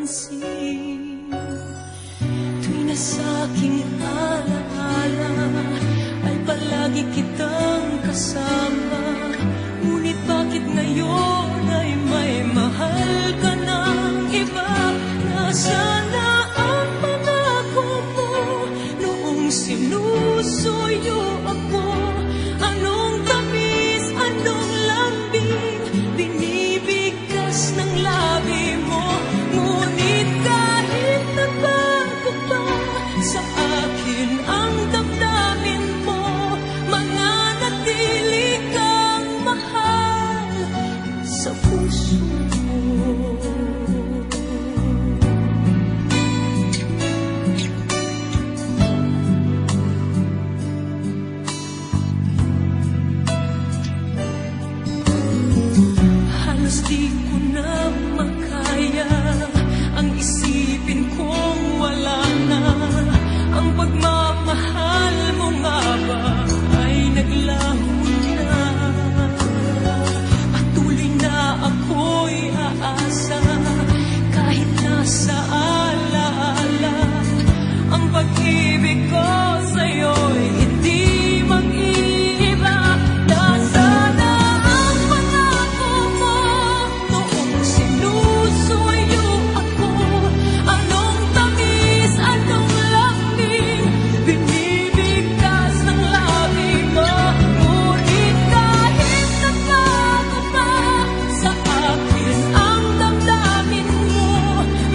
napapansin. Tuwing nasa aking alaala ay palagi kitang kasama. Ngunit bakit ngayon ay may mahal ka ng iba? Nasaan na ang pangako mo noong sinusuyo ako? Anong tamis, anong lambing binibigkas ng labi mo? Ngunit kahit nagbago pa sa akin ang damdamin mo, mananatili kang mahal sa puso mo. Halos di ko na makaya ang isipin kong wala na ang pagmamahal mo nga ba ay naglaho na. Patuloy na ako'y aasa kahit nasa alaala ang pag-ibig ko sa'yo'y hindi mag-iiba. Nasaan na ang pangako mo noong sinusuyo ako? Anong tamis, anong lambing binibigkas ng labi mo? Ngunit kahit nagbago pa sa akin ang damdamin mo,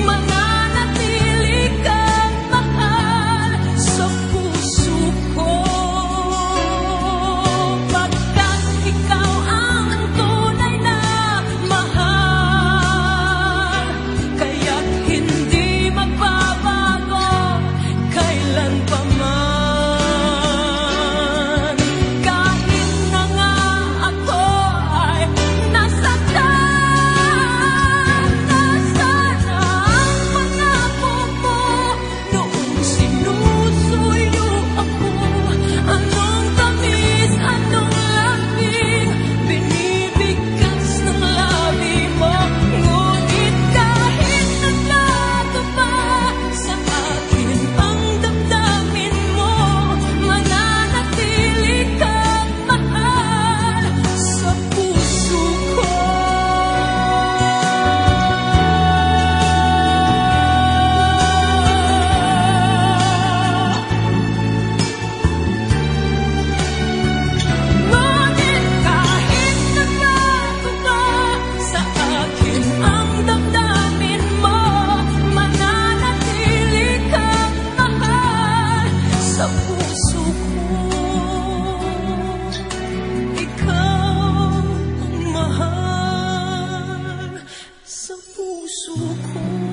mananatili kang mahal sa puso ko. Pagkat ikaw ang tunay na mahal, kaya't hindi magbabago kailan pa man. Kahit na nga ako ay nasaktan, nasaan ang pangako mo noong sinusuyo ako? Anong tamis, anong lambing binibigkas ng labi mo? Ngunit kahit nagbago pa sa akin ang damdamin mo, mananatili kang mahal sa puso ko. Ngunit kahit nagbago pa sa akin ang damdamin mo, mananatili kang mahal sa puso ko. Ikaw ang mahal sa puso ko.